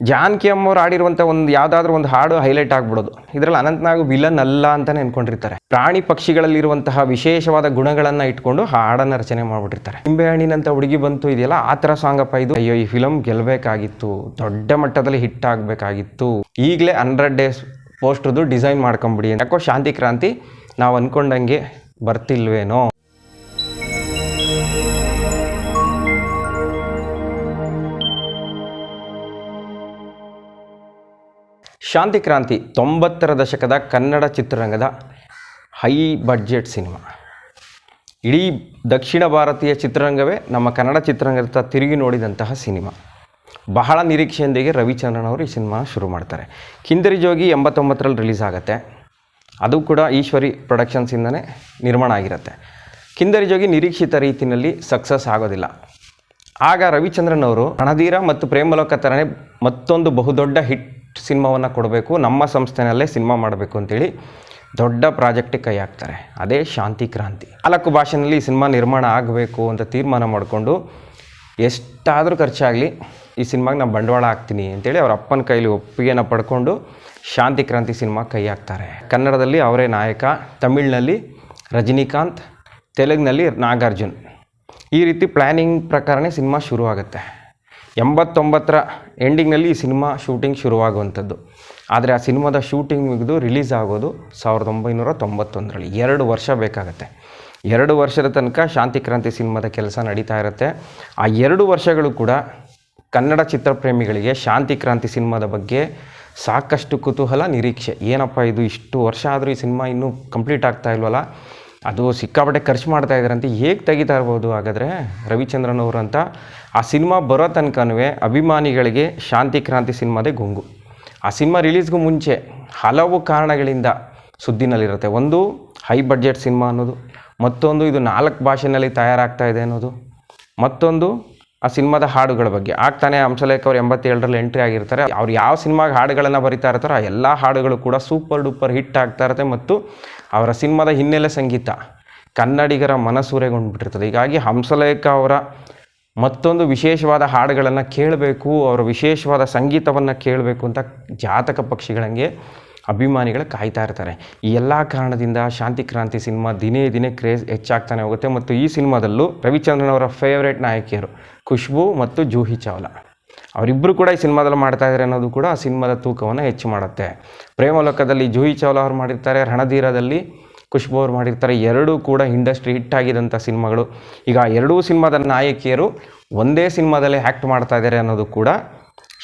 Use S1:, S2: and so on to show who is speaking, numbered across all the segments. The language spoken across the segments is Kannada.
S1: ಜಾನಕಿ ಅಮ್ಮವ್ರು ಆಡಿರುವಂಥ ಒಂದು ಯಾವುದಾದ್ರೂ ಒಂದು ಹಾಡು ಹೈಲೈಟ್ ಆಗಿಬಿಡೋದು. ಇದರಲ್ಲಿ ಅನಂತನಾಗ್ ವಿಲನ್ ಅಲ್ಲ ಅಂತಲೇ ಅನ್ಕೊಂಡಿರ್ತಾರೆ. ಪ್ರಾಣಿ ಪಕ್ಷಿಗಳಲ್ಲಿರುವಂತಹ ವಿಶೇಷವಾದ ಗುಣಗಳನ್ನು ಇಟ್ಕೊಂಡು ಹಾಡನ್ನು ರಚನೆ ಮಾಡಿಬಿಟ್ಟಿರ್ತಾರೆ. ನಿಂಬೆ ಹಣ್ಣಿನಂತ ಹುಡುಗಿ ಬಂತು ಇದೆಯಲ್ಲ, ಆ ಥರ ಸಾಂಗಪ್ಪ ಇದು. ಅಯ್ಯೋ, ಈ ಫಿಲಮ್ ಗೆಲ್ಲಬೇಕಾಗಿತ್ತು, ದೊಡ್ಡ ಮಟ್ಟದಲ್ಲಿ ಹಿಟ್ ಆಗಬೇಕಾಗಿತ್ತು, ಈಗಲೇ 100 ಡೇಸ್ ಪೋಸ್ಟ್ರದ್ದು ಡಿಸೈನ್ ಮಾಡ್ಕೊಂಬಿಡಿ. ಯಾಕೋ ಶಾಂತಿ ಕ್ರಾಂತಿ ನಾವು ಅಂದ್ಕೊಂಡಂಗೆ ಬರ್ತಿಲ್ವೇನೋ. ಶಾಂತಿ ಕ್ರಾಂತಿ 90ರ ದಶಕದ ಕನ್ನಡ ಚಿತ್ರರಂಗದ ಹೈ ಬಡ್ಜೆಟ್ ಸಿನಿಮಾ. ಇಡೀ ದಕ್ಷಿಣ ಭಾರತೀಯ ಚಿತ್ರರಂಗವೇ ನಮ್ಮ ಕನ್ನಡ ಚಿತ್ರರಂಗದ ತಿರುಗಿ ನೋಡಿದಂತಹ ಸಿನಿಮಾ. ಬಹಳ ನಿರೀಕ್ಷೆಯೊಂದಿಗೆ ರವಿಚಂದ್ರನ್ ಅವರು ಈ ಸಿನಿಮಾ ಶುರು ಮಾಡ್ತಾರೆ. ಕಿಂದರಿ ಜೋಗಿ 89ರಲ್ಲಿ ರಿಲೀಸ್ ಆಗುತ್ತೆ. ಅದು ಕೂಡ ಈಶ್ವರಿ ಪ್ರೊಡಕ್ಷನ್ಸಿಂದನೇ ನಿರ್ಮಾಣ ಆಗಿರುತ್ತೆ. ಕಿಂದರಿ ಜೋಗಿ ನಿರೀಕ್ಷಿತ ರೀತಿಯಲ್ಲಿ ಸಕ್ಸಸ್ ಆಗೋದಿಲ್ಲ. ಆಗ ರವಿಚಂದ್ರನ್ ಅವರು ರಣಧೀರ ಮತ್ತು ಪ್ರೇಮಲೋಕ ಥರನೇ ಮತ್ತೊಂದು ಬಹುದೊಡ್ಡ ಹಿಟ್ ಸಿನಿಮಾವನ್ನು ಕೊಡಬೇಕು, ನಮ್ಮ ಸಂಸ್ಥೆನಲ್ಲೇ ಸಿನಿಮಾ ಮಾಡಬೇಕು ಅಂತೇಳಿ ದೊಡ್ಡ ಪ್ರಾಜೆಕ್ಟಿಗೆ ಕೈ ಹಾಕ್ತಾರೆ. ಅದೇ ಶಾಂತಿ ಕ್ರಾಂತಿ. 4 ಭಾಷೆಯಲ್ಲಿ ಈ ಸಿನಿಮಾ ನಿರ್ಮಾಣ ಆಗಬೇಕು ಅಂತ ತೀರ್ಮಾನ ಮಾಡಿಕೊಂಡು ಎಷ್ಟಾದರೂ ಖರ್ಚಾಗಲಿ ಈ ಸಿನಿಮಾಗೆ ನಾನು ಬಂಡವಾಳ ಹಾಕ್ತೀನಿ ಅಂತೇಳಿ ಅವ್ರ ಅಪ್ಪನ ಕೈಲಿ ಒಪ್ಪಿಗೆನ ಪಡ್ಕೊಂಡು ಶಾಂತಿ ಕ್ರಾಂತಿ ಸಿನಿಮಾ ಕೈ ಹಾಕ್ತಾರೆ. ಕನ್ನಡದಲ್ಲಿ ಅವರೇ ನಾಯಕ, ತಮಿಳಿನಲ್ಲಿ ರಜನಿಕಾಂತ್, ತೆಲುಗಿನಲ್ಲಿ ನಾಗಾರ್ಜುನ್. ಈ ರೀತಿ ಪ್ಲ್ಯಾನಿಂಗ್ ಪ್ರಕಾರನೇ ಸಿನಿಮಾ ಶುರು ಆಗುತ್ತೆ. 89ರ ಎಂಡಿಂಗ್ನಲ್ಲಿ ಈ ಸಿನಿಮಾ ಶೂಟಿಂಗ್ ಶುರುವಾಗುವಂಥದ್ದು. ಆದರೆ ಆ ಸಿನಿಮಾದ ಶೂಟಿಂಗ್ ಮುಗಿದು ರಿಲೀಸ್ ಆಗೋದು 1991ರಲ್ಲಿ. 2 ವರ್ಷ ಬೇಕಾಗುತ್ತೆ. 2 ವರ್ಷದ ತನಕ ಶಾಂತಿ ಕ್ರಾಂತಿ ಸಿನಿಮಾದ ಕೆಲಸ ನಡೀತಾ ಇರುತ್ತೆ. ಆ 2 ವರ್ಷಗಳು ಕೂಡ ಕನ್ನಡ ಚಿತ್ರಪ್ರೇಮಿಗಳಿಗೆ ಶಾಂತಿ ಕ್ರಾಂತಿ ಸಿನಿಮಾದ ಬಗ್ಗೆ ಸಾಕಷ್ಟು ಕುತೂಹಲ, ನಿರೀಕ್ಷೆ. ಏನಪ್ಪ ಇದು, ಇಷ್ಟು ವರ್ಷ ಆದರೂ ಈ ಸಿನಿಮಾ ಇನ್ನೂ ಕಂಪ್ಲೀಟ್ ಆಗ್ತಾ ಇಲ್ವಲ್ಲ, ಅದು ಸಿಕ್ಕಾಪಟ್ಟೆ ಖರ್ಚು ಮಾಡ್ತಾ ಇದ್ದಾರಂತೆ, ಹೇಗೆ ತೆಗಿತಾ ಇರ್ಬೋದು ಹಾಗಾದರೆ ರವಿಚಂದ್ರನ್ ಅವರು ಅಂತ. ಆ ಸಿನಿಮಾ ಬರೋ ತನಕನೂ ಅಭಿಮಾನಿಗಳಿಗೆ ಶಾಂತಿ ಕ್ರಾಂತಿ ಸಿನಿಮಾದೇ ಗುಂಗು. ಆ ಸಿನಿಮಾ ರಿಲೀಸ್ಗೂ ಮುಂಚೆ ಹಲವು ಕಾರಣಗಳಿಂದ ಸುದ್ದಿನಲ್ಲಿರುತ್ತೆ. ಒಂದು, ಹೈ ಬಡ್ಜೆಟ್ ಸಿನಿಮಾ ಅನ್ನೋದು. ಮತ್ತೊಂದು, ಇದು 4 ಭಾಷೆಯಲ್ಲಿ ತಯಾರಾಗ್ತಾ ಇದೆ ಅನ್ನೋದು. ಮತ್ತೊಂದು, ಆ ಸಿನಿಮಾದ ಹಾಡುಗಳ ಬಗ್ಗೆ. ಆಗ್ತಾನೆ ಹಂಸಲೇಖ ಅವರು 87ರಲ್ಲಿ ಎಂಟ್ರಿ ಆಗಿರ್ತಾರೆ. ಅವ್ರು ಯಾವ ಸಿನಿಮಾಗೆ ಹಾಡುಗಳನ್ನು ಬರಿತಾ ಇರ್ತಾರೋ ಆ ಎಲ್ಲ ಹಾಡುಗಳು ಕೂಡ ಸೂಪರ್ ಡೂಪರ್ ಹಿಟ್ ಆಗ್ತಾ ಇರುತ್ತೆ. ಮತ್ತು ಅವರ ಸಿನಿಮಾದ ಹಿನ್ನೆಲೆ ಸಂಗೀತ ಕನ್ನಡಿಗರ ಮನಸೂರೆಗೊಂಡ್ಬಿಟ್ಟಿರ್ತದೆ. ಹೀಗಾಗಿ ಹಂಸಲೇಖ ಅವರ ಮತ್ತೊಂದು ವಿಶೇಷವಾದ ಹಾಡುಗಳನ್ನು ಕೇಳಬೇಕು, ಅವರ ವಿಶೇಷವಾದ ಸಂಗೀತವನ್ನು ಕೇಳಬೇಕು ಅಂತ ಜಾತಕ ಪಕ್ಷಿಗಳಂಗೆ ಅಭಿಮಾನಿಗಳು ಕಾಯ್ತಾ ಇರ್ತಾರೆ. ಈ ಎಲ್ಲ ಕಾರಣದಿಂದ ಶಾಂತಿ ಕ್ರಾಂತಿ ಸಿನಿಮಾ ದಿನೇ ದಿನೇ ಕ್ರೇಜ್ ಹೆಚ್ಚಾಗ್ತಾನೆ ಹೋಗುತ್ತೆ. ಮತ್ತು ಈ ಸಿನಿಮಾದಲ್ಲೂ ರವಿಚಂದ್ರನ್ ಅವರ ಫೇವ್ರೇಟ್ ನಾಯಕಿಯರು ಖುಷ್ಬೂ ಮತ್ತು ಜೂಹಿ ಚಾವ್ಲಾ ಅವರಿಬ್ಬರು ಕೂಡ ಈ ಸಿನಿಮಾದಲ್ಲಿ ಮಾಡ್ತಾ ಇದ್ದಾರೆ ಅನ್ನೋದು ಕೂಡ ಆ ಸಿನಿಮಾದ ತೂಕವನ್ನು ಹೆಚ್ಚು ಮಾಡುತ್ತೆ. ಪ್ರೇಮಲೋಕದಲ್ಲಿ ಜೂಹಿ ಚಾವ್ಲಾ ಅವರು ಮಾಡಿರ್ತಾರೆ, ರಣಧೀರದಲ್ಲಿ ಖುಷ್ಬೂ ಅವರು ಮಾಡಿರ್ತಾರೆ. ಎರಡೂ ಕೂಡ ಇಂಡಸ್ಟ್ರಿ ಹಿಟ್ ಆಗಿದ್ದಂಥ ಸಿನಿಮಾಗಳು. ಈಗ ಎರಡೂ ಸಿನಿಮಾದ ನಾಯಕಿಯರು ಒಂದೇ ಸಿನಿಮಾದಲ್ಲಿ ಆ್ಯಕ್ಟ್ ಮಾಡ್ತಾ ಇದ್ದಾರೆ ಅನ್ನೋದು ಕೂಡ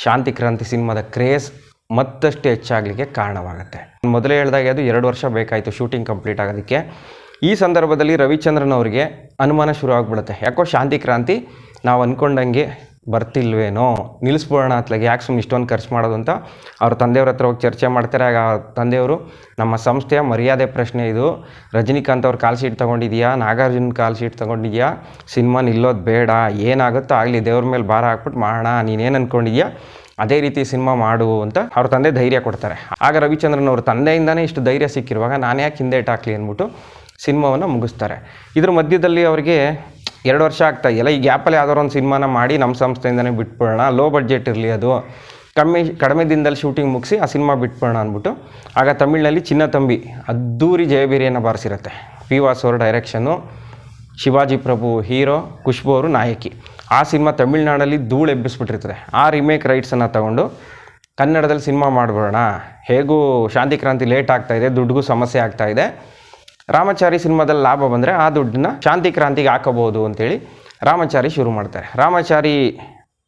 S1: ಶಾಂತಿ ಕ್ರಾಂತಿ ಸಿನಿಮಾದ ಕ್ರೇಜ್ ಮತ್ತಷ್ಟು ಹೆಚ್ಚಾಗಲಿಕ್ಕೆ ಕಾರಣವಾಗುತ್ತೆ. ಮೊದಲೇ ಹೇಳಿದಾಗ ಅದು 2 ವರ್ಷ ಬೇಕಾಯಿತು ಶೂಟಿಂಗ್ ಕಂಪ್ಲೀಟ್ ಆಗೋದಕ್ಕೆ. ಈ ಸಂದರ್ಭದಲ್ಲಿ ರವಿಚಂದ್ರನ್ ಅವರಿಗೆ ಅನುಮಾನ ಶುರು ಆಗಿಬಿಡುತ್ತೆ. ಯಾಕೋ ಶಾಂತಿ ಕ್ರಾಂತಿ ನಾವು ಅಂದ್ಕೊಂಡಂಗೆ ಬರ್ತಿಲ್ವೇನೋ, ನಿಲ್ಲಿಸ್ಬೋಣ ಅತ್ಲಾಗೆ, ಯಾಕೆ ಸುಮ್ಮನೆ ಇಷ್ಟೊಂದು ಖರ್ಚು ಮಾಡೋದು ಅಂತ ಅವ್ರ ತಂದೆಯವ್ರ ಹತ್ರ ಹೋಗಿ ಚರ್ಚೆ ಮಾಡ್ತಾರೆ. ಆಗ ತಂದೆಯವರು, ನಮ್ಮ ಸಂಸ್ಥೆಯ ಮರ್ಯಾದೆ ಪ್ರಶ್ನೆ ಇದು, ರಜನಿಕಾಂತ್ ಅವ್ರ ಕಾಲ್ ಶೀಟ್ ತೊಗೊಂಡಿದ್ಯಾ, ನಾಗಾರ್ಜುನ್ ಕಾಲ್ ಶೀಟ್ ತೊಗೊಂಡಿದ್ಯಾ, ಸಿನಿಮಾ ನಿಲ್ಲೋದು ಬೇಡ, ಏನಾಗುತ್ತೋ ಆಗಲಿ, ದೇವ್ರ ಮೇಲೆ ಭಾರ ಹಾಕ್ಬಿಟ್ಟು ಮಾಡೋಣ, ನೀನೇನು ಅಂದ್ಕೊಂಡಿದ್ಯಾ ಅದೇ ರೀತಿ ಸಿನಿಮಾ ಮಾಡು ಅಂತ ಅವ್ರ ತಂದೆ ಧೈರ್ಯ ಕೊಡ್ತಾರೆ. ಆಗ ರವಿಚಂದ್ರನ್ ಅವ್ರ ತಂದೆಯಿಂದನೇ ಇಷ್ಟು ಧೈರ್ಯ ಸಿಕ್ಕಿರುವಾಗ ನಾನು ಯಾಕೆ ಹಿಂದೇಟ್ ಹಾಕ್ಲಿ ಅಂದ್ಬಿಟ್ಟು ಸಿನಿಮಾವನ್ನು ಮುಗಿಸ್ತಾರೆ. ಇದ್ರ ಮಧ್ಯದಲ್ಲಿ ಅವರಿಗೆ 2 ವರ್ಷ ಆಗ್ತಾ ಇದೆಯಲ್ಲ, ಈ ಗ್ಯಾಪಲ್ಲಿ ಯಾವ್ದಾದ್ರು ಒಂದು ಸಿನಿಮಾನ ಮಾಡಿ ನಮ್ಮ ಸಂಸ್ಥೆಯಿಂದನೇ ಬಿಟ್ಬಿಡೋಣ, ಲೋ ಬಡ್ಜೆಟ್ ಇರಲಿ, ಅದು ಕಡಿಮೆ ದಿನದಲ್ಲಿ ಶೂಟಿಂಗ್ ಮುಗಿಸಿ ಆ ಸಿನಿಮಾ ಬಿಟ್ಬಿಡೋಣ ಅಂದ್ಬಿಟ್ಟು ಆಗ ತಮಿಳಿನಲ್ಲಿ ಚಿನ್ನ ತಂಬಿ ಅದ್ದೂರಿ ಜಯಬೇರಿಯನ್ನು ಬಾರಿಸಿರುತ್ತೆ. ಪಿ ವಾಸು ಅವರ ಡೈರೆಕ್ಷನ್ನು, ಶಿವಾಜಿ ಪ್ರಭು ಹೀರೋ, ಖುಷ್ಬೂ ಅವರು ನಾಯಕಿ. ಆ ಸಿನಿಮಾ ತಮಿಳ್ನಾಡಲ್ಲಿ ಧೂಳು ಎಬ್ಬಿಸ್ಬಿಟ್ಟಿರ್ತದೆ. ಆ ರಿಮೇಕ್ ರೈಟ್ಸನ್ನು ತಗೊಂಡು ಕನ್ನಡದಲ್ಲಿ ಸಿನಿಮಾ ಮಾಡಿಬಿಡೋಣ, ಹೇಗೂ ಶಾಂತಿ ಕ್ರಾಂತಿ ಲೇಟ್ ಆಗ್ತಾಯಿದೆ, ದುಡ್ಡಿಗೂ ಸಮಸ್ಯೆ ಆಗ್ತಾಯಿದೆ, ರಾಮಚಾರಿ ಸಿನಿಮಾದಲ್ಲಿ ಲಾಭ ಬಂದರೆ ಆ ದುಡ್ಡನ್ನ ಶಾಂತಿ ಕ್ರಾಂತಿಗೆ ಹಾಕೋಬೋದು ಅಂತೇಳಿ ರಾಮಚಾರಿ ಶುರು ಮಾಡ್ತಾರೆ. Ramachari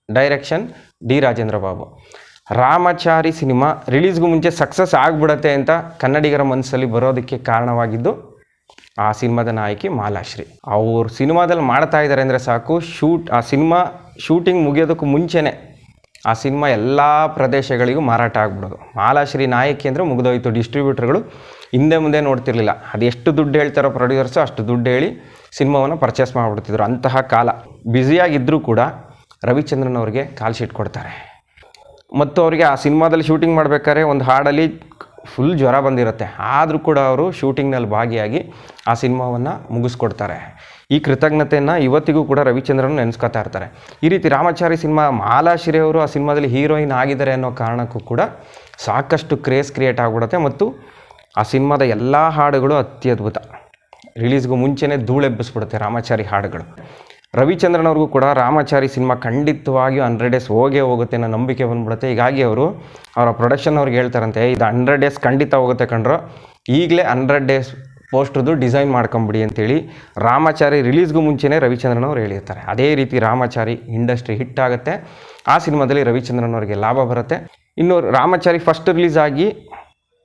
S1: direction D Rajendra Babu. Ramachari cinema ರಿಲೀಸ್ಗೂ ಮುಂಚೆ ಸಕ್ಸಸ್ ಆಗಿಬಿಡತ್ತೆ ಅಂತ ಕನ್ನಡಿಗರ ಮನಸ್ಸಲ್ಲಿ ಬರೋದಕ್ಕೆ ಕಾರಣವಾಗಿದ್ದು ಆ ಸಿನಿಮಾದ ನಾಯಕಿ ಮಾಲಾಶ್ರೀ. ಅವ್ರು ಸಿನಿಮಾದಲ್ಲಿ ಮಾಡ್ತಾ ಇದ್ದಾರೆ ಅಂದರೆ ಸಾಕು, ಆ ಸಿನಿಮಾ ಶೂಟಿಂಗ್ ಮುಗಿಯೋದಕ್ಕೂ ಮುಂಚೆನೇ ಆ ಸಿನಿಮಾ ಎಲ್ಲ ಪ್ರದೇಶಗಳಿಗೂ ಮಾರಾಟ ಆಗ್ಬಿಡೋದು. ಮಾಲಾಶ್ರೀ ನಾಯಕಿ ಅಂದರೆ ಮುಗಿದೋಯ್ತು. ಡಿಸ್ಟ್ರಿಬ್ಯೂಟರ್ಗಳು ಹಿಂದೆ ಮುಂದೆ ನೋಡ್ತಿರ್ಲಿಲ್ಲ. ಅದೆಷ್ಟು ದುಡ್ಡು ಹೇಳ್ತಾರೋ ಪ್ರೊಡ್ಯೂಸರ್ಸು ಅಷ್ಟು ದುಡ್ಡು ಹೇಳಿ ಸಿನಿಮಾವನ್ನು ಪರ್ಚೇಸ್ ಮಾಡಿಬಿಡ್ತಿದ್ರು. ಅಂತಹ ಕಾಲ. ಬ್ಯುಸಿಯಾಗಿದ್ದರೂ ಕೂಡ ರವಿಚಂದ್ರನ್ ಅವ್ರಿಗೆ ಕಾಲ್ ಶೀಟ್ ಕೊಡ್ತಾರೆ. ಮತ್ತು ಅವರಿಗೆ ಆ ಸಿನಿಮಾದಲ್ಲಿ ಶೂಟಿಂಗ್ ಮಾಡಬೇಕಾದ್ರೆ ಒಂದು ಹಾಡಲ್ಲಿ ಫುಲ್ ಜ್ವರ ಬಂದಿರುತ್ತೆ. ಆದರೂ ಕೂಡ ಅವರು ಶೂಟಿಂಗ್ನಲ್ಲಿ ಭಾಗಿಯಾಗಿ ಆ ಸಿನಿಮಾವನ್ನು ಮುಗಿಸ್ಕೊಡ್ತಾರೆ. ಈ ಕೃತಜ್ಞತೆಯನ್ನು ಇವತ್ತಿಗೂ ಕೂಡ ರವಿಚಂದ್ರನ್ ನೆನೆಸ್ಕೊತಾ ಇರ್ತಾರೆ. ಈ ರೀತಿ ರಾಮಾಚಾರಿ ಸಿನಿಮಾ ಮಾಲಾಶ್ರೀ ಅವರು ಆ ಸಿನಿಮಾದಲ್ಲಿ ಹೀರೋಯಿನ್ ಆಗಿದ್ದಾರೆ ಅನ್ನೋ ಕಾರಣಕ್ಕೂ ಕೂಡ ಸಾಕಷ್ಟು ಕ್ರೇಜ್ ಕ್ರಿಯೇಟ್ ಆಗಿಬಿಡುತ್ತೆ. ಮತ್ತು ಆ ಸಿನಿಮಾದ ಎಲ್ಲ ಹಾಡುಗಳು ಅತ್ಯದ್ಭುತ. ರಿಲೀಸ್ಗೂ ಮುಂಚೆನೇ ಧೂಳೆಬ್ಬಿಸ್ಬಿಡುತ್ತೆ ರಾಮಾಚಾರಿ ಹಾಡುಗಳು. ರವಿಚಂದ್ರನ್ ಅವ್ರಿಗೂ ಕೂಡ ರಾಮಾಚಾರಿ ಸಿನಿಮಾ ಖಂಡಿತವಾಗಿಯೂ 100 ಡೇಸ್ ಹೋಗುತ್ತೆ ಅನ್ನೋ ನಂಬಿಕೆ ಬಂದ್ಬಿಡುತ್ತೆ. ಹೀಗಾಗಿ ಅವರ ಪ್ರೊಡಕ್ಷನ್ ಅವ್ರಿಗೆ ಹೇಳ್ತಾರಂತೆ, ಇದು 100 ಡೇಸ್ ಖಂಡಿತ ಹೋಗುತ್ತೆ ಕಣ್ರೋ, ಈಗಲೇ 100 ಡೇಸ್ ಪೋಸ್ಟ್ರದ್ದು ಡಿಸೈನ್ ಮಾಡ್ಕೊಂಬಿಡಿ ಅಂತೇಳಿ ರಾಮಾಚಾರಿ ರಿಲೀಸ್ಗೂ ಮುಂಚೆನೇ ರವಿಚಂದ್ರನ್ ಅವ್ರು ಹೇಳಿರ್ತಾರೆ. ಅದೇ ರೀತಿ ರಾಮಾಚಾರಿ ಇಂಡಸ್ಟ್ರಿ ಹಿಟ್ ಆಗುತ್ತೆ. ಆ ಸಿನಿಮಾದಲ್ಲಿ ರವಿಚಂದ್ರನ್ ಅವರಿಗೆ ಲಾಭ ಬರುತ್ತೆ. ಇನ್ನು ರಾಮಾಚಾರಿ ಫಸ್ಟ್ ರಿಲೀಸ್ ಆಗಿ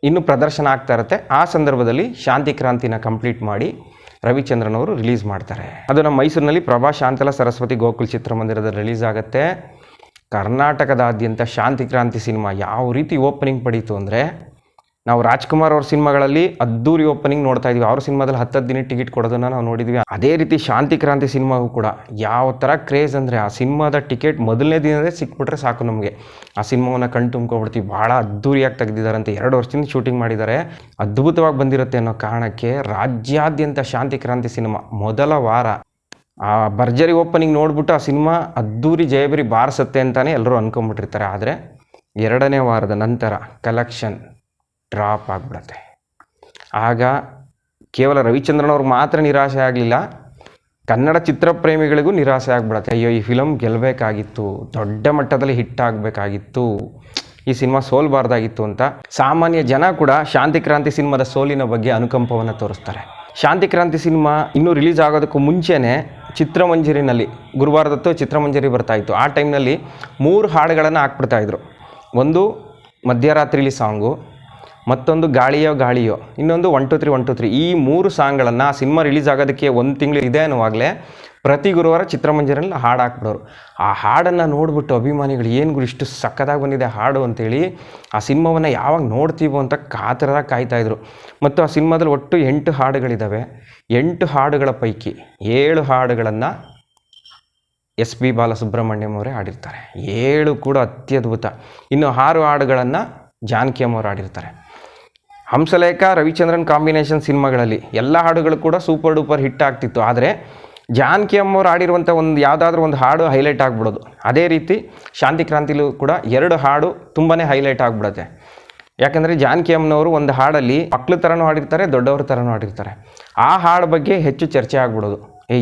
S1: ಇನ್ನೂ ಪ್ರದರ್ಶನ ಆಗ್ತಾ ಇರುತ್ತೆ. ಆ ಸಂದರ್ಭದಲ್ಲಿ ಶಾಂತಿ ಕ್ರಾಂತಿನ ಕಂಪ್ಲೀಟ್ ಮಾಡಿ ರವಿಚಂದ್ರನ್ ಅವರು ರಿಲೀಸ್ ಮಾಡ್ತಾರೆ. ಅದು ನಮ್ಮ ಮೈಸೂರಿನಲ್ಲಿ ಪ್ರಭಾ ಶಾಂತಲಾ ಸರಸ್ವತಿ ಗೋಕುಲ್ ಚಿತ್ರಮಂದಿರದಲ್ಲಿ ರಿಲೀಸ್ ಆಗುತ್ತೆ. ಕರ್ನಾಟಕದಾದ್ಯಂತ ಶಾಂತಿ ಕ್ರಾಂತಿ ಸಿನಿಮಾ ಯಾವ ರೀತಿ ಓಪನಿಂಗ್ ಪಡೀತು ಅಂದರೆ, ನಾವು ರಾಜ್ಕುಮಾರ್ ಅವ್ರ ಸಿನಿಮಾಗಳಲ್ಲಿ ಅದ್ದೂರಿ ಓಪನಿಂಗ್ ನೋಡ್ತಾ ಇದ್ವಿ. ಅವ್ರ ಸಿನಿಮಾದಲ್ಲಿ 10 ದಿನ ಟಿಕೆಟ್ ಕೊಡೋದನ್ನು ನಾವು ನೋಡಿದ್ವಿ. ಅದೇ ರೀತಿ ಶಾಂತಿ ಕ್ರಾಂತಿ ಸಿನಿಮಾಗೂ ಕೂಡ ಯಾವ ಥರ ಕ್ರೇಜ್ ಅಂದರೆ, ಆ ಸಿನಿಮಾದ ಟಿಕೆಟ್ ಮೊದಲನೇ ದಿನವೇ ಸಿಕ್ಬಿಟ್ರೆ ಸಾಕು ನಮಗೆ. ಆ ಸಿನಿಮಾವನ್ನು ಕಣ್ ತುಂಬ್ಕೊಬಿಡ್ತೀವಿ. ಭಾಳ ಅದ್ದೂರಿಯಾಗಿ ತೆಗೆದಿದ್ದಾರಂತೆ. 2 ವರ್ಷದಿಂದ ಶೂಟಿಂಗ್ ಮಾಡಿದ್ದಾರೆ. ಅದ್ಭುತವಾಗಿ ಬಂದಿರುತ್ತೆ ಅನ್ನೋ ಕಾರಣಕ್ಕೆ ರಾಜ್ಯಾದ್ಯಂತ ಶಾಂತಿ ಕ್ರಾಂತಿ ಸಿನಿಮಾ ಮೊದಲ ವಾರ ಆ ಭರ್ಜರಿ ಓಪನಿಂಗ್ ನೋಡ್ಬಿಟ್ಟು ಆ ಸಿನಿಮಾ ಅದ್ದೂರಿ ಜಯಬರಿ ಬಾರಿಸುತ್ತೆ ಅಂತಲೇ ಎಲ್ಲರೂ ಅಂದ್ಕೊಂಬಿಟ್ಟಿರ್ತಾರೆ. ಆದರೆ 2ನೇ ವಾರದ ನಂತರ ಕಲೆಕ್ಷನ್ ಡ್ರಾಪ್ ಆಗಿಬಿಡುತ್ತೆ. ಆಗ ಕೇವಲ ರವಿಚಂದ್ರನ್ ಅವ್ರಿಗೆ ಮಾತ್ರ ನಿರಾಶೆ ಆಗಲಿಲ್ಲ, ಕನ್ನಡ ಚಿತ್ರಪ್ರೇಮಿಗಳಿಗೂ ನಿರಾಸೆ ಆಗಿಬಿಡುತ್ತೆ. ಅಯ್ಯೋ, ಈ ಫಿಲಮ್ ಗೆಲ್ಲಬೇಕಾಗಿತ್ತು, ದೊಡ್ಡ ಮಟ್ಟದಲ್ಲಿ ಹಿಟ್ ಆಗಬೇಕಾಗಿತ್ತು, ಈ ಸಿನಿಮಾ ಸೋಲ್ಬಾರ್ದಾಗಿತ್ತು ಅಂತ ಸಾಮಾನ್ಯ ಜನ ಕೂಡ ಶಾಂತಿ ಕ್ರಾಂತಿ ಸಿನಿಮಾದ ಸೋಲಿನ ಬಗ್ಗೆ ಅನುಕಂಪವನ್ನು ತೋರಿಸ್ತಾರೆ. ಶಾಂತಿ ಕ್ರಾಂತಿ ಸಿನಿಮಾ ಇನ್ನೂ ರಿಲೀಸ್ ಆಗೋದಕ್ಕೂ ಮುಂಚೆನೇ ಚಿತ್ರಮಂಜರಿನಲ್ಲಿ ಗುರುವಾರದತ್ತು ಚಿತ್ರಮಂಜರಿ ಬರ್ತಾಯಿತ್ತು. ಆ ಟೈಮ್ನಲ್ಲಿ 3 ಹಾಡುಗಳನ್ನು ಹಾಕ್ಬಿಡ್ತಾಯಿದ್ರು. ಒಂದು ಮಧ್ಯರಾತ್ರಿಲಿ ಸಾಂಗು, ಮತ್ತೊಂದು ಗಾಳಿಯೋ, ಇನ್ನೊಂದು 1 2 3 1 2 3. ಈ 3 ಸಾಂಗ್ಗಳನ್ನು ಆ ಸಿನಿಮಾ ರಿಲೀಸ್ ಆಗೋದಕ್ಕೆ 1 ತಿಂಗಳು ಇದೆ ಅನ್ನುವಾಗಲೇ ಪ್ರತಿ ಗುರುವಾರ ಚಿತ್ರಮಂಜರಿಯಲ್ಲಿ ಹಾಡು ಹಾಕ್ಬಿಡೋರು. ಆ ಹಾಡನ್ನು ನೋಡಿಬಿಟ್ಟು ಅಭಿಮಾನಿಗಳು ಏನು ಗುರು ಇಷ್ಟು ಸಕ್ಕತ್ತಾಗಿ ಬಂದಿದೆ ಹಾಡು ಅಂತೇಳಿ ಆ ಸಿನಿಮಾವನ್ನು ಯಾವಾಗ ನೋಡ್ತೀವೋ ಅಂತ ಕಾತರದಾಗ ಕಾಯ್ತಾಯಿದ್ರು. ಮತ್ತು ಆ ಸಿನಿಮಾದಲ್ಲಿ ಒಟ್ಟು 8 ಹಾಡುಗಳಿದ್ದಾವೆ. 8 ಹಾಡುಗಳ ಪೈಕಿ 7 ಹಾಡುಗಳನ್ನು SP ಬಾಲಸುಬ್ರಹ್ಮಣ್ಯಂ ಅವರೇ ಹಾಡಿರ್ತಾರೆ. 7 ಕೂಡ ಅತ್ಯದ್ಭುತ. ಇನ್ನು 6 ಹಾಡುಗಳನ್ನು ಜಾನಕಿ ಅಮ್ಮ ಅವರು ಹಾಡಿರ್ತಾರೆ. ಹಂಸಲೇಖ ರವಿಚಂದ್ರನ್ ಕಾಂಬಿನೇಷನ್ ಸಿನಿಮಾಗಳಲ್ಲಿ ಎಲ್ಲ ಹಾಡುಗಳು ಕೂಡ ಸೂಪರ್ ಡೂಪರ್ ಹಿಟ್ ಆಗ್ತಿತ್ತು. ಆದರೆ ಜಾನಕಿ ಅಮ್ಮ ಅವರು ಹಾಡಿರುವಂಥ ಯಾವುದಾದ್ರೂ ಒಂದು ಹಾಡು ಹೈಲೈಟ್ ಆಗಿಬಿಡೋದು. ಅದೇ ರೀತಿ ಶಾಂತಿ ಕ್ರಾಂತಿಲೂ ಕೂಡ 2 ಹಾಡು ತುಂಬಾ ಹೈಲೈಟ್ ಆಗಿಬಿಡುತ್ತೆ. ಯಾಕಂದರೆ ಜಾನಕಿ ಅಮ್ಮನವರು ಒಂದು ಹಾಡಲ್ಲಿ ಮಕ್ಳ ಥರನೂ ಹಾಡಿರ್ತಾರೆ, ದೊಡ್ಡವ್ರ ಥರನೂ ಹಾಡಿರ್ತಾರೆ. ಆ ಹಾಡು ಬಗ್ಗೆ ಹೆಚ್ಚು ಚರ್ಚೆ ಆಗ್ಬಿಡೋದು.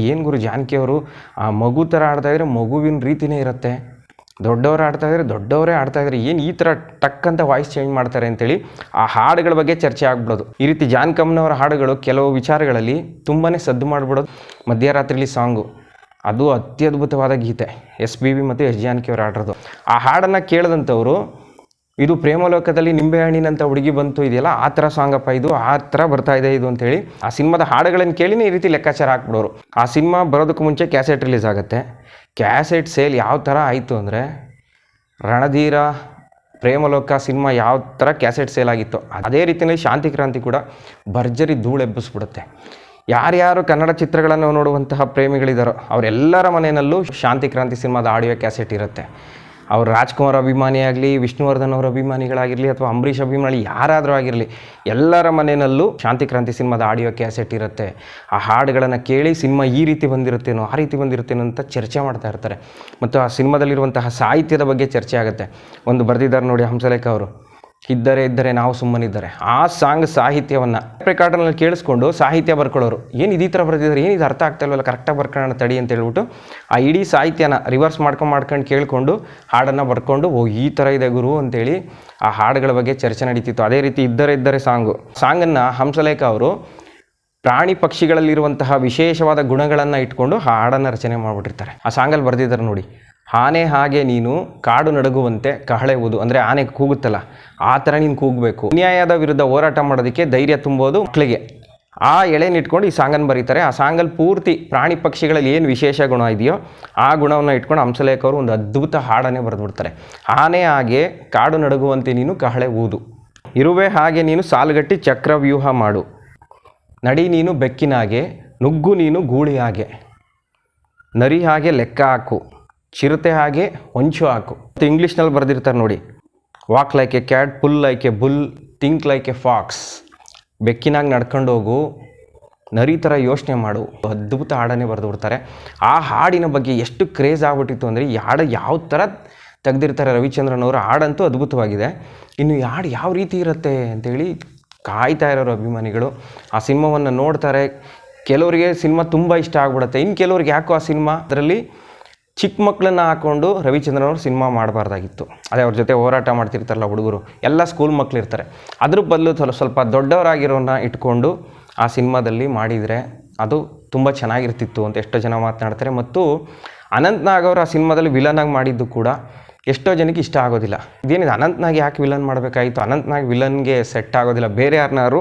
S1: ಏನು ಗುರು ಜಾನಕಿ ಅವರು ಆ ಮಗು ಥರ ಆಡ್ತಾಯಿದ್ರೆ ಮಗುವಿನ ರೀತಿಯೇ ಇರುತ್ತೆ, ದೊಡ್ಡವರು ಆಡ್ತಾಯಿದ್ರೆ ದೊಡ್ಡವರೇ ಆಡ್ತಾಯಿದ್ರೆ ಏನು ಈ ಥರ ಟಕ್ ಅಂತ ವಾಯ್ಸ್ ಚೇಂಜ್ ಮಾಡ್ತಾರೆ ಅಂತೇಳಿ ಆ ಹಾಡುಗಳ ಬಗ್ಗೆ ಚರ್ಚೆ ಆಗ್ಬಿಡೋದು. ಈ ರೀತಿ ಜಾನಕಿ ಅಮ್ಮನವರ ಹಾಡುಗಳು ಕೆಲವು ವಿಚಾರಗಳಲ್ಲಿ ತುಂಬಾ ಸದ್ದು ಮಾಡಿಬಿಡೋದು. ಮಧ್ಯರಾತ್ರಿಲಿ ಸಾಂಗು ಅದು ಅತ್ಯದ್ಭುತವಾದ ಗೀತೆ. SPB ಮತ್ತು S ಜಾನಕಿ ಅವರು ಹಾಡಿರೋದು. ಆ ಹಾಡನ್ನು ಕೇಳಿದಂಥವರು ಇದು ಪ್ರೇಮಲೋಕದಲ್ಲಿ ನಿಂಬೆಹಣ್ಣಿನಂಥ ಹುಡುಗಿ ಬಂತು ಇದೆಯಲ್ಲ ಆ ಥರ ಸಾಂಗಪ್ಪ, ಇದು ಆ ಥರ ಬರ್ತಾ ಇದೆ ಇದು ಅಂತೇಳಿ ಆ ಸಿನಿಮಾದ ಹಾಡುಗಳನ್ನು ಕೇಳಿನೇ ಈ ರೀತಿ ಲೆಕ್ಕಾಚಾರ ಹಾಕ್ಬಿಡೋರು. ಆ ಸಿನಿಮಾ ಬರೋದಕ್ಕೂ ಮುಂಚೆ ಕ್ಯಾಸೆಟ್ ರಿಲೀಸ್ ಆಗುತ್ತೆ. ಕ್ಯಾಸೆಟ್ ಸೇಲ್ ಯಾವ ಥರ ಆಯಿತು ಅಂದರೆ, ರಣಧೀರ ಪ್ರೇಮಲೋಕ ಸಿನಿಮಾ ಯಾವ ಥರ ಕ್ಯಾಸೆಟ್ ಸೇಲ್ ಆಗಿತ್ತು ಅದೇ ರೀತಿಯಲ್ಲಿ ಶಾಂತಿ ಕ್ರಾಂತಿ ಕೂಡ ಭರ್ಜರಿ ಧೂಳೆಬ್ಬಿಸ್ಬಿಡುತ್ತೆ. ಯಾರ್ಯಾರು ಕನ್ನಡ ಚಿತ್ರಗಳನ್ನು ನೋಡುವಂತಹ ಪ್ರೇಮಿಗಳಿದ್ದಾರೋ ಅವರೆಲ್ಲರ ಮನೆಯಲ್ಲೂ ಶಾಂತಿ ಕ್ರಾಂತಿ ಸಿನಿಮಾದ ಆಡಿಯೋ ಕ್ಯಾಸೆಟ್ ಇರುತ್ತೆ. ಅವ್ರು ರಾಜ್ಕುಮಾರ್ ಅಭಿಮಾನಿ ಆಗಲಿ, ವಿಷ್ಣುವರ್ಧನ್ ಅವರ ಅಭಿಮಾನಿಗಳಾಗಿರಲಿ, ಅಥವಾ ಅಂಬರೀಷ್ ಅಭಿಮಾನಿ ಯಾರಾದರೂ ಆಗಿರಲಿ, ಎಲ್ಲರ ಮನೆಯಲ್ಲೂ ಶಾಂತಿ ಕ್ರಾಂತಿ ಸಿನಿಮಾದ ಆಡಿಯೋ ಕ್ಯಾಸೆಟ್ ಇರುತ್ತೆ. ಆ ಹಾಡುಗಳನ್ನು ಕೇಳಿ ಸಿನಿಮಾ ಈ ರೀತಿ ಬಂದಿರುತ್ತೇನೋ ಆ ರೀತಿ ಬಂದಿರುತ್ತೇನೋ ಅಂತ ಚರ್ಚೆ ಮಾಡ್ತಾ ಇರ್ತಾರೆ. ಮತ್ತು ಆ ಸಿನಿಮಾದಲ್ಲಿರುವಂತಹ ಸಾಹಿತ್ಯದ ಬಗ್ಗೆ ಚರ್ಚೆ ಆಗುತ್ತೆ. ಒಂದು ಬರೆದಿದ್ದಾರೆ ನೋಡಿ ಹಂಸಲೇಖ ಅವರು, ಇದ್ದರೆ ನಾವು ಸುಮ್ಮನಿದ್ದಾರೆ. ಆ ಸಾಂಗ್ ಸಾಹಿತ್ಯವನ್ನು ರೆಕಾರ್ಡರ್ನಲ್ಲಿ ಕೇಳಿಸ್ಕೊಂಡು ಸಾಹಿತ್ಯ ಬರ್ಕೊಳ್ಳೋರು, ಏನು ಇದೇ ಥರ ಬರೆದಿದ್ದಾರೆ, ಏನು ಇದು ಅರ್ಥ ಆಗ್ತಾ ಇಲ್ವಲ್ಲ, ಕರೆಕ್ಟಾಗಿ ಬರ್ಕೊಳ್ಳೋಣ ತಡಿ ಅಂತ ಹೇಳ್ಬಿಟ್ಟು ಆ ಇಡೀ ಸಾಹಿತ್ಯನ ರಿವರ್ಸ್ ಮಾಡ್ಕೊಂಡು ಕೇಳಿಕೊಂಡು ಹಾಡನ್ನು ಬರ್ಕೊಂಡು ಈ ಥರ ಇದೆ ಗುರು ಅಂತೇಳಿ ಆ ಹಾಡುಗಳ ಬಗ್ಗೆ ಚರ್ಚೆ ನಡೀತಿತ್ತು. ಅದೇ ರೀತಿ ಇದ್ದರೆ ಸಾಂಗನ್ನು ಹಂಸಲೇಖ ಅವರು ಪ್ರಾಣಿ ಪಕ್ಷಿಗಳಲ್ಲಿರುವಂತಹ ವಿಶೇಷವಾದ ಗುಣಗಳನ್ನು ಇಟ್ಕೊಂಡು ಹಾಡನ್ನು ರಚನೆ ಮಾಡಿಬಿಟ್ಟಿರ್ತಾರೆ. ಆ ಸಾಂಗಲ್ಲಿ ಬರೆದಿದ್ದಾರೆ ನೋಡಿ, ಆನೆ ಹಾಗೆ ನೀನು ಕಾಡು ನಡುಗುವಂತೆ ಕಹಳೆ ಊದು, ಅಂದರೆ ಆನೆ ಕೂಗುತ್ತಲ್ಲ ಆ ಥರ ನೀನು ಕೂಗಬೇಕು. ಅನ್ಯಾಯದ ವಿರುದ್ಧ ಹೋರಾಟ ಮಾಡೋದಕ್ಕೆ ಧೈರ್ಯ ತುಂಬೋದು ಮಕ್ಕಳಿಗೆ. ಆ ಎಳೆನಿಟ್ಕೊಂಡು ಈ ಸಾಂಗನ್ನು ಬರೀತಾರೆ. ಆ ಸಾಂಗಲ್ಲಿ ಪೂರ್ತಿ ಪ್ರಾಣಿ ಪಕ್ಷಿಗಳಲ್ಲಿ ಏನು ವಿಶೇಷ ಗುಣ ಇದೆಯೋ ಆ ಗುಣವನ್ನು ಇಟ್ಕೊಂಡು ಹಂಸಲೇಖ ಅವರು ಒಂದು ಅದ್ಭುತ ಹಾಡನ್ನೇ ಬರೆದುಬಿಡ್ತಾರೆ. ಆನೆ ಹಾಗೆ ಕಾಡು ನಡುಗುವಂತೆ ನೀನು ಕಹಳೆ ಊದು, ಇರುವೆ ಹಾಗೆ ನೀನು ಸಾಲುಗಟ್ಟಿ ಚಕ್ರವ್ಯೂಹ ಮಾಡು, ನಡಿ ನೀನು ಬೆಕ್ಕಿನಾಗೆ, ನುಗ್ಗು ನೀನು ಗೂಳಿ ಹಾಗೆ, ನರಿ ಹಾಗೆ ಲೆಕ್ಕ ಹಾಕು, ಚಿರತೆ ಹಾಗೆ ಹೊಂಚು ಹಾಕು. ಮತ್ತು ಇಂಗ್ಲೀಷ್ನಲ್ಲಿ ಬರೆದಿರ್ತಾರೆ ನೋಡಿ, walk like a cat, pull like a bull, think like a fox. ಬೆಕ್ಕಿನಾಗಿ ನಡ್ಕೊಂಡು ಹೋಗು, ನರಿ ಥರ ಯೋಚನೆ ಮಾಡು, ಅದ್ಭುತ ಹಾಡನ್ನೇ ಬರೆದು ಬಿಡ್ತಾರೆ. ಆ ಹಾಡಿನ ಬಗ್ಗೆ ಎಷ್ಟು ಕ್ರೇಜ್ ಆಗ್ಬಿಟ್ಟಿತ್ತು ಅಂದರೆ ಈ ಹಾಡು ಯಾವ ಥರ ತೆಗೆದಿರ್ತಾರೆ ರವಿಚಂದ್ರನ್ ಅವರು. ಹಾಡಂತೂ ಅದ್ಭುತವಾಗಿದೆ. ಇನ್ನು ಈ ಹಾಡು ಯಾವ ರೀತಿ ಇರುತ್ತೆ ಅಂತೇಳಿ ಕಾಯ್ತಾ ಇರೋರು ಅಭಿಮಾನಿಗಳು. ಆ ಸಿನಿಮಾವನ್ನು ನೋಡ್ತಾರೆ. ಕೆಲವರಿಗೆ ಸಿನಿಮಾ ತುಂಬ ಇಷ್ಟ ಆಗ್ಬಿಡುತ್ತೆ, ಇನ್ನು ಕೆಲವ್ರಿಗೆ ಯಾಕೋ ಆ ಸಿನಿಮಾ ಅದರಲ್ಲಿ ಚಿಕ್ಕ ಮಕ್ಕಳನ್ನ ಹಾಕ್ಕೊಂಡು ರವಿಚಂದ್ರನ್ ಅವರು ಸಿನಿಮಾ ಮಾಡಬಾರ್ದಾಗಿತ್ತು. ಅದೇ ಅವ್ರ ಜೊತೆ ಹೋರಾಟ ಮಾಡ್ತಿರ್ತಾರಲ್ಲ ಹುಡುಗರು, ಎಲ್ಲ ಸ್ಕೂಲ್ ಮಕ್ಕಳಿರ್ತಾರೆ. ಅದ್ರ ಬದಲು ಸ್ವಲ್ಪ ದೊಡ್ಡವರಾಗಿರೋನ್ನ ಇಟ್ಕೊಂಡು ಆ ಸಿನಿಮಾದಲ್ಲಿ ಮಾಡಿದರೆ ಅದು ತುಂಬ ಚೆನ್ನಾಗಿರ್ತಿತ್ತು ಅಂತ ಎಷ್ಟೋ ಜನ ಮಾತನಾಡ್ತಾರೆ. ಮತ್ತು ಅನಂತ್ ನಾಗ್ ಅವರು ಆ ಸಿನಿಮಾದಲ್ಲಿ ವಿಲನಾಗಿ ಮಾಡಿದ್ದು ಕೂಡ ಎಷ್ಟೋ ಜನಕ್ಕೆ ಇಷ್ಟ ಆಗೋದಿಲ್ಲ. ಇದೇನಿದೆ ಅನಂತ್ ನಾಗ್ ಯಾಕೆ ವಿಲನ್ ಮಾಡಬೇಕಾಗಿತ್ತು, ಅನಂತ್ ನಾಗ್ ವಿಲನ್ಗೆ ಸೆಟ್ ಆಗೋದಿಲ್ಲ, ಬೇರೆ ಯಾರನ್ನಾರು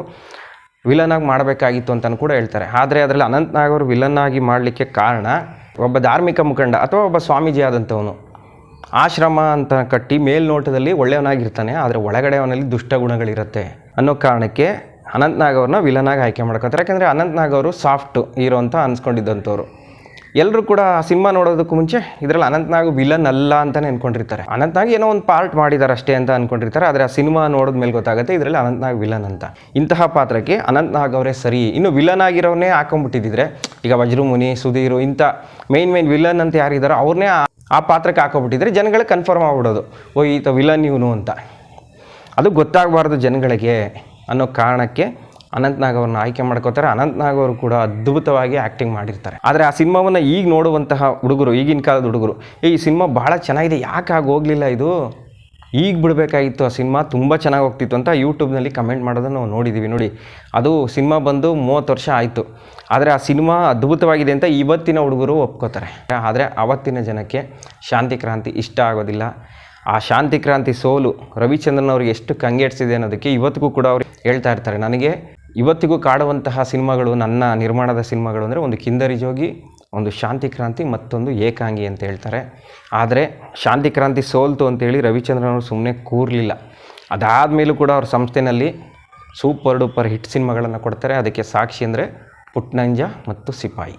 S1: ವಿಲನಾಗಿ ಮಾಡಬೇಕಾಗಿತ್ತು ಅಂತಲೂ ಕೂಡ ಹೇಳ್ತಾರೆ. ಆದರೆ ಅದರಲ್ಲಿ ಅನಂತ್ ನಾಗ್ ಅವರು ವಿಲನ್ನಾಗಿ ಮಾಡಲಿಕ್ಕೆ ಕಾರಣ ಒಬ್ಬ ಧಾರ್ಮಿಕ ಮುಖಂಡ ಅಥವಾ ಒಬ್ಬ ಸ್ವಾಮೀಜಿ ಆದಂಥವನು ಆಶ್ರಮ ಅಂತ ಕಟ್ಟಿ ಮೇಲ್ನೋಟದಲ್ಲಿ ಒಳ್ಳೆಯವನಾಗಿರ್ತಾನೆ, ಆದರೆ ಒಳಗಡೆ ಅವನಲ್ಲಿ ದುಷ್ಟ ಗುಣಗಳಿರುತ್ತೆ ಅನ್ನೋ ಕಾರಣಕ್ಕೆ ಅನಂತ್ ನಾಗ್ ಅವ್ರನ್ನ ವಿಲನಾಗಿ ಆಯ್ಕೆ ಮಾಡ್ಕೊತಾರೆ. ಯಾಕೆಂದರೆ ಅನಂತ್ ನಾಗ್ ಅವರು ಸಾಫ್ಟ್ ಹೀರೋ ಅಂತ ಅನ್ಸ್ಕೊಂಡಿದ್ದಂಥವ್ರು. ಎಲ್ಲರೂ ಕೂಡ ಆ ಸಿನಿಮಾ ನೋಡೋದಕ್ಕೂ ಮುಂಚೆ ಇದರಲ್ಲಿ ಅನಂತ್ ನಾಗ್ ವಿಲನ್ ಅಲ್ಲ ಅಂತಲೇ ಅಂದ್ಕೊಂಡಿರ್ತಾರೆ. ಅನಂತ್ ನಾಗ್ ಏನೋ ಒಂದು ಪಾರ್ಟ್ ಮಾಡಿದ್ದಾರೆ ಅಷ್ಟೇ ಅಂತ ಅಂದ್ಕೊಂಡಿರ್ತಾರೆ. ಆದರೆ ಆ ಸಿನಿಮಾ ನೋಡಿದ ಮೇಲೆ ಗೊತ್ತಾಗುತ್ತೆ ಇದರಲ್ಲಿ ಅನಂತ್ ನಾಗ್ ವಿಲನ್ ಅಂತ. ಇಂತಹ ಪಾತ್ರಕ್ಕೆ ಅನಂತ್ ನಾಗ್ ಅವರೇ ಸರಿ. ಇನ್ನು ವಿಲನ್ ಆಗಿರೋನೇ ಹಾಕೊಂಡ್ಬಿಟ್ಟಿದ್ದಿದ್ರೆ, ಈಗ ವಜ್ರಮುನಿ, ಸುಧೀರು ಇಂಥ ಮೇನ್ ವಿಲನ್ ಅಂತ ಯಾರಿದ್ದಾರೋ ಅವ್ರನ್ನೇ ಆ ಪಾತ್ರಕ್ಕೆ ಹಾಕೊಂಡ್ಬಿಟ್ಟಿದ್ರೆ ಜನಗಳಿಗೆ ಕನ್ಫರ್ಮ್ ಆಗ್ಬಿಡೋದು, ಓ ಈತ ವಿಲನ್ ಇವನು ಅಂತ. ಅದು ಗೊತ್ತಾಗಬಾರ್ದು ಜನಗಳಿಗೆ ಅನ್ನೋ ಕಾರಣಕ್ಕೆ ಅನಂತ್ ನಾಗ್ ಅವ್ರನ್ನ ಆಯ್ಕೆ ಮಾಡ್ಕೋತಾರೆ. ಅನಂತ್ ನಾಗ್ ಅವರು ಕೂಡ ಅದ್ಭುತವಾಗಿ ಆ್ಯಕ್ಟಿಂಗ್ ಮಾಡಿರ್ತಾರೆ. ಆದರೆ ಆ ಸಿನಿಮಾವನ್ನು ಈಗ ನೋಡುವಂತಹ ಹುಡುಗರು, ಈಗಿನ ಕಾಲದ ಹುಡುಗರು, ಈ ಸಿನಿಮಾ ಭಾಳ ಚೆನ್ನಾಗಿದೆ, ಯಾಕೆ ಆಗಿ ಹೋಗಲಿಲ್ಲ, ಇದು ಈಗ ಬಿಡಬೇಕಾಗಿತ್ತು, ಆ ಸಿನಿಮಾ ತುಂಬ ಚೆನ್ನಾಗಿ ಹೋಗ್ತಿತ್ತು ಅಂತ ಯೂಟ್ಯೂಬ್ನಲ್ಲಿ ಕಮೆಂಟ್ ಮಾಡೋದನ್ನು ನಾವು ನೋಡಿದ್ದೀವಿ. ನೋಡಿ, ಅದು ಸಿನಿಮಾ ಬಂದು 30 ವರ್ಷ ಆಯಿತು, ಆದರೆ ಆ ಸಿನಿಮಾ ಅದ್ಭುತವಾಗಿದೆ ಅಂತ ಇವತ್ತಿನ ಹುಡುಗರು ಒಪ್ಕೋತಾರೆ. ಆದರೆ ಆವತ್ತಿನ ಜನಕ್ಕೆ ಶಾಂತಿ ಕ್ರಾಂತಿ ಇಷ್ಟ ಆಗೋದಿಲ್ಲ. ಆ ಶಾಂತಿ ಕ್ರಾಂತಿ ಸೋಲು ರವಿಚಂದ್ರನ್ ಅವ್ರಿಗೆ ಎಷ್ಟು ಕಂಗೆಡ್ಸಿದೆ ಅನ್ನೋದಕ್ಕೆ ಇವತ್ತಿಗೂ ಕೂಡ ಅವರು ಹೇಳ್ತಾ ಇರ್ತಾರೆ. ನನಗೆ ಇವತ್ತಿಗೂ ಕಾಡುವಂತಹ ಸಿನಿಮಾಗಳು, ನನ್ನ ನಿರ್ಮಾಣದ ಸಿನಿಮಾಗಳು ಅಂದರೆ ಒಂದು ಕಿಂದರಿ ಜೋಗಿ, ಒಂದು ಶಾಂತಿ ಕ್ರಾಂತಿ, ಮತ್ತೊಂದು ಏಕಾಂಗಿ ಅಂತ ಹೇಳ್ತಾರೆ. ಆದರೆ ಶಾಂತಿ ಕ್ರಾಂತಿ ಸೋಲ್ತು ಅಂತೇಳಿ ರವಿಚಂದ್ರನ್ ಅವರು ಸುಮ್ಮನೆ ಕೂರಲಿಲ್ಲ. ಅದಾದಮೇಲೂ ಕೂಡ ಅವ್ರ ಸಂಸ್ಥೆಯಲ್ಲಿ ಸೂಪರ್ ಡೂಪರ್ ಹಿಟ್ ಸಿನಿಮಾಗಳನ್ನು ಕೊಡ್ತಾರೆ. ಅದಕ್ಕೆ ಸಾಕ್ಷಿ ಅಂದರೆ ಪುಟ್ನಂಜ ಮತ್ತು ಸಿಪಾಯಿ.